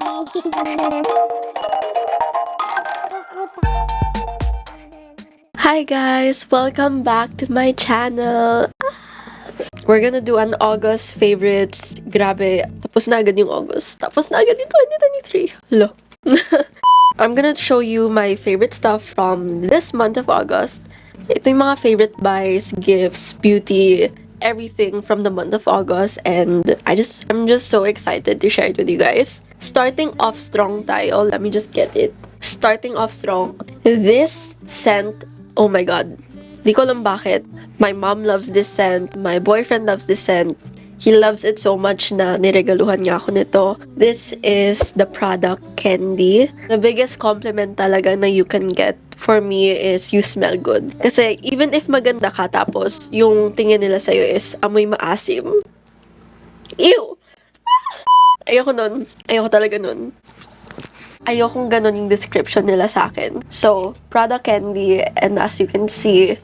Hi guys! Welcome back to my channel! We're gonna do an August favorites. Grabe, tapos na agad yung August. Tapos na agad yung 2023. Hello. I'm gonna show you my favorite stuff from this month of August. Ito yung mga favorite buys, gifts, beauty, everything from the month of August, and I'm just so excited to share it with you guys. Starting off strong tayo. Let me just get it. Starting off strong. This scent, oh my god. Di ko alam bakit. My mom loves this scent. My boyfriend loves this scent. He loves it so much na niregaluhan niya ako nito. This is the product Candy. The biggest compliment talaga na you can get for me is you smell good. Kasi even if maganda ka tapos yung tingin nila sa'yo is amoy maasim. Ew! Ayoko nun. Ayoko talaga nun. Ayokong ganun yung description nila sa akin. So, product Candy, and as you can see,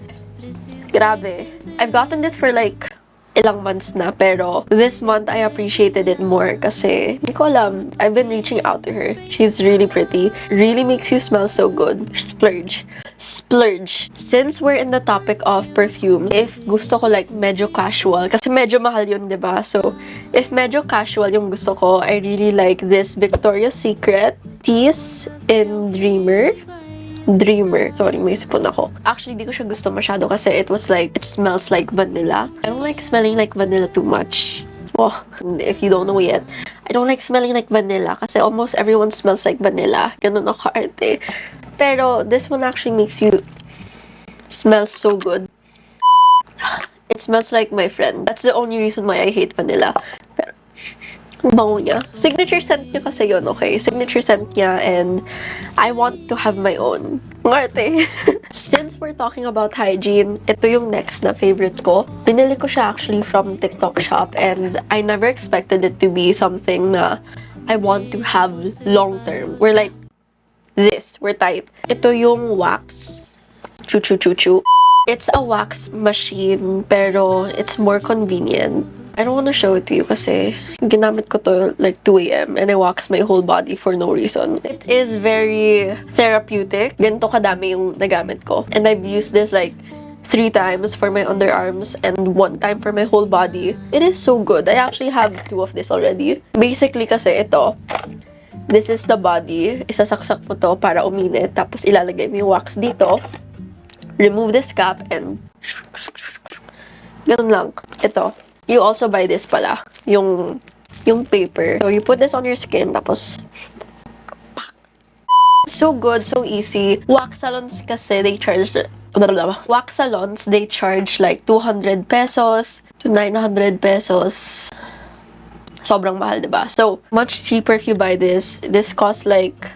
grabe. I've gotten this for like ilang months na, pero this month I appreciated it more kasi hindi ko alam, I've been reaching out to her. She's really pretty. Really makes you smell so good. Splurge. Splurge. Since we're in the topic of perfumes, if gusto ko like medyo casual, kasi medyo mahal yun, diba? So, if medyo casual yung gusto ko, I really like this Victoria's Secret Tease in Dreamer. Sorry, may sipon ako. Actually, di ko siya gusto masyado kasi it smells like vanilla. I don't like smelling like vanilla too much. Oh, if you don't know yet, I don't like smelling like vanilla kasi almost everyone smells like vanilla. Ganun ako arte. Pero this one actually makes you smell so good. It smells like my friend. That's the only reason why I hate vanilla. Pero, bango niya. Signature scent niya kasi yun, okay? Signature scent niya, and I want to have my own. Ngarte. Since we're talking about hygiene, ito yung next na favorite ko. Pinili ko siya actually from TikTok shop, and I never expected it to be something na I want to have long term. We're like this. We're tight. Ito yung wax. Chu-chu-chu-chu. It's a wax machine, pero it's more convenient. I don't want to show it to you kasi ginamit ko to like 2 a.m. and I wax my whole body for no reason. It is very therapeutic. Ganito kadami yung nagamit ko. And I've used this like 3 times for my underarms and 1 time for my whole body. It is so good. I actually have 2 of this already. Basically kasi ito, this is the body. Isasaksak mo to para uminit. Tapos ilalagay mo yung wax dito. Remove this cap and ganun lang. Ito. You also buy this pala, yung paper. So you put this on your skin, tapos so good, so easy. Wax salons kasi they charge like 200 pesos to 900 pesos. Sobrang mahal, diba? So much cheaper if you buy this. This costs like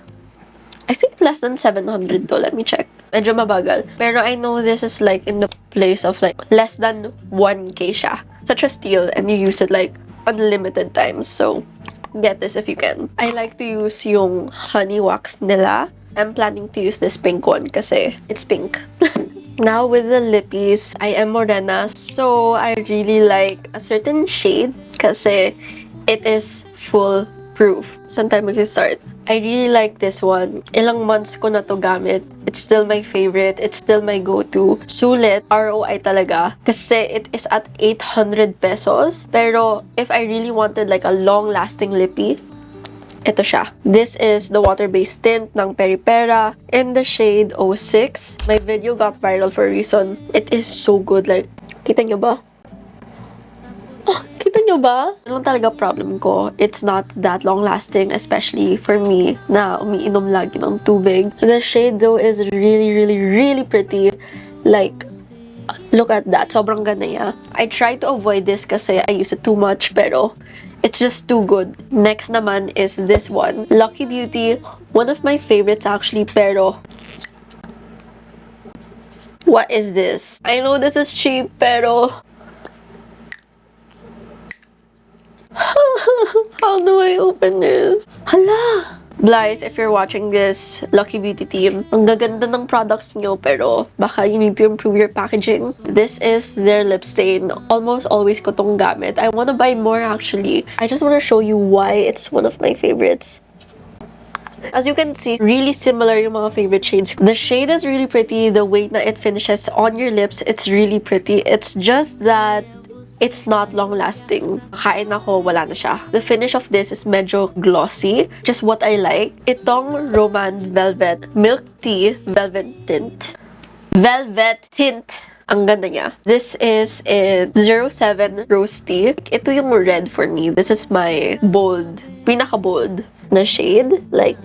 I think less than 700 to. Let me check. Medyo mabagal. Pero I know this is like in the place of like less than 1K siya. Such a steal, and you use it like unlimited times. So get this if you can. I like to use yung honey wax nila. I'm planning to use this pink one kasi it's pink. Now with the lippies, I am Morena, so I really like a certain shade kasi it is full proof. Saan tayo mag-start? I really like this one. Ilang months ko na to gamit. It's still my favorite. It's still my go-to. Sulit. ROI talaga. Kasi it is at 800 pesos. Pero if I really wanted like a long-lasting lippy, ito siya. This is the water-based tint ng Peripera in the shade 06. My video got viral for a reason. It is so good. Like, kita nyo ba? Kita nyo ba? Ano talaga problem ko? It's not that long-lasting, especially for me na umiinom lagi ng tubig. The shade though is really, really, really pretty. Like, look at that. Sobrang ganda niya. I try to avoid this kasi I use it too much, pero it's just too good. Next naman is this one. Lucky Beauty. One of my favorites actually, pero what is this? I know this is cheap, pero how do I open this? Hala! Blythe, if you're watching this, Lucky Beauty team, ang gaganda ng products nyo, pero baka you need to improve your packaging. This is their lip stain. Almost always ko tong gamit. I wanna buy more actually. I just wanna show you why it's one of my favorites. As you can see, really similar yung mga favorite shades. The shade is really pretty. The way na it finishes on your lips, it's really pretty. It's just that it's not long-lasting. Kain ako, wala na siya. The finish of this is medyo glossy. Just what I like. Itong Roman Velvet Milk Tea Velvet Tint. Velvet Tint. Ang ganda niya. This is in 07 Rose Tea. Ito yung red for me. This is my bold, pinaka-bold na shade. Like,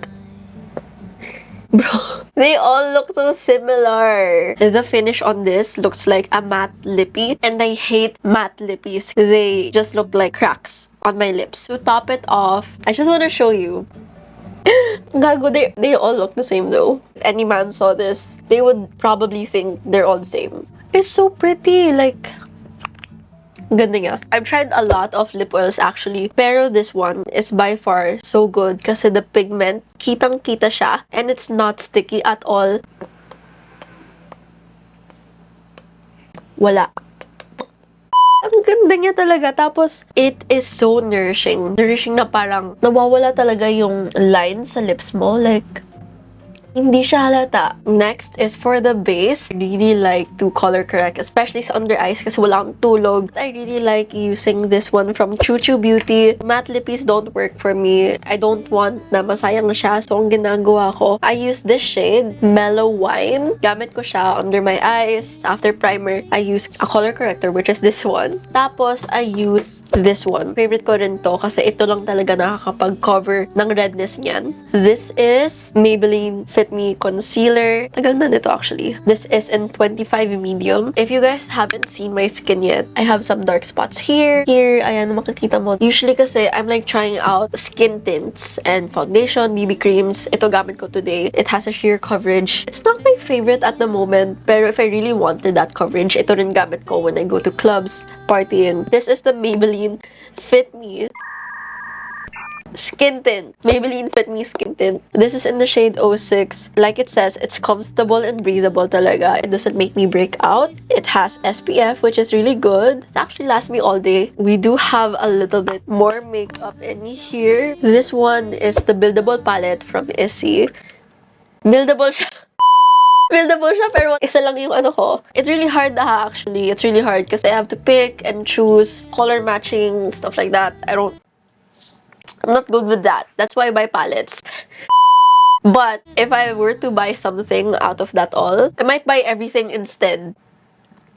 bro, they all look so similar. The finish on this looks like a matte lippy, and I hate matte lippies. They just look like cracks on my lips. To top it off, I just want to show you. Gago, they all look the same though. If any man saw this, they would probably think they're all the same. It's so pretty, like, ganda nga. I've tried a lot of lip oils actually, pero this one is by far so good kasi the pigment, kitang-kita siya, and it's not sticky at all. Wala. Ang ganda niya talaga. Tapos, it is so nourishing. Nourishing na parang nawawala talaga yung lines sa lips mo. Like, hindi siya halata. Next is for the base. I really like to color correct, especially sa under eyes kasi wala akong tulog. I really like using this one from Choo Choo Beauty. Matte lippies don't work for me. I don't want na masayang siya. So, ang ginagawa ko, I use this shade, Mellow Wine. Gamit ko siya under my eyes. After primer, I use a color corrector, which is this one. Tapos, I use this one. Favorite ko rin to kasi ito lang talaga nakakapag-cover ng redness niyan. This is Maybelline Fit Me Concealer. Tagal na nito actually. This is in 25 medium. If you guys haven't seen my skin yet, I have some dark spots here. Here, ayan, makikita mo. Usually kasi, I'm like trying out skin tints and foundation, BB creams. Ito gamit ko today. It has a sheer coverage. It's not my favorite at the moment, pero if I really wanted that coverage, ito rin gamit ko when I go to clubs, partying. This is the Maybelline Fit Me Skin Tint. Maybelline Fit Me Skin Tint. This is in the shade 06. Like it says, it's comfortable and breathable talaga. It doesn't make me break out. It has SPF, which is really good. It actually lasts me all day. We do have a little bit more makeup in here. This one is the Buildable palette from Issy. Buildable siya. Buildable siya, pero isa lang yung ano ko. It's really hard actually. It's really hard kasi I have to pick and choose color matching, stuff like that. I'm not good with that. That's why I buy palettes. But if I were to buy something out of that all, I might buy everything instead.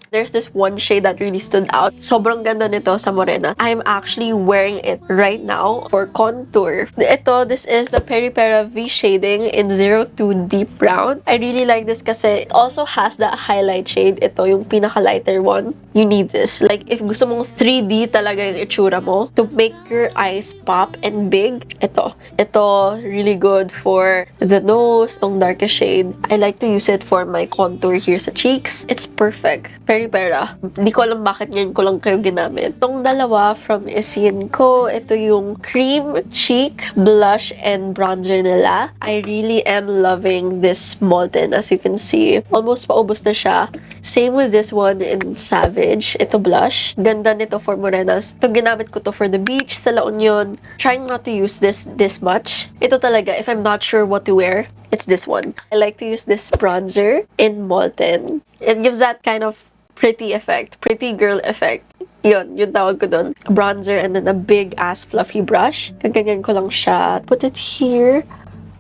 There's this one shade that really stood out. Sobrang ganda nito sa Morena. I'm actually wearing it right now for contour. This is the Peri Pera V shading in 02 Deep Brown. I really like this kasi it also has the highlight shade. Ito, yung pinaka-lighter one. You need this. Like, if gusto mong 3D talaga yung itsura mo, to make your eyes pop and big, ito. Ito, really good for the nose, tong darkest shade. I like to use it for my contour here sa cheeks. It's perfect. Peri Pera. Hindi ko alam bakit ngayon ko lang kayo ginamit. Itong dalawa from Issy & Co. Ito yung cream cheek blush and bronzer nila. I really am loving this Molten. As you can see, almost paubos na siya. Same with this one in Savage. Ito blush. Ganda nito for Morenas. Ito ginamit ko to for the beach sa La Union. Trying not to use this much. Ito talaga, if I'm not sure what to wear, it's this one. I like to use this bronzer in Molten. It gives that kind of pretty effect. Pretty girl effect. Yun tawag ko dun. Bronzer and then a big ass fluffy brush. Kaganyan ko lang siya. Put it here.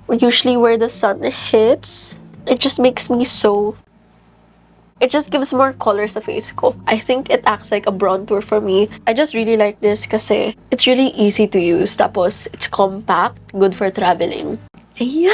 Usually where the sun hits. It just makes me so... It just gives more color sa face ko. I think it acts like a bronzer for me. I just really like this kasi it's really easy to use. Tapos, it's compact. Good for traveling. Ayan!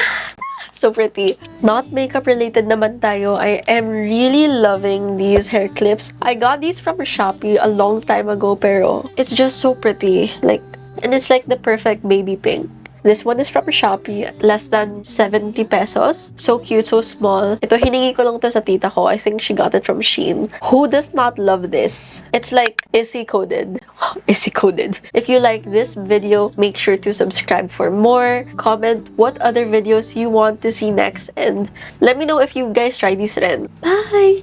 So pretty. Not makeup related naman tayo. I am really loving these hair clips. I got these from Shopee a long time ago, pero it's just so pretty. Like, and it's like the perfect baby pink. This one is from Shopee, less than 70 pesos. So cute, so small. Ito, hiningi ko lang to sa tita ko. I think she got it from Shein. Who does not love this? It's like Issy coded. Issy coded. If you like this video, make sure to subscribe for more. Comment what other videos you want to see next. And let me know if you guys try these rin. Bye!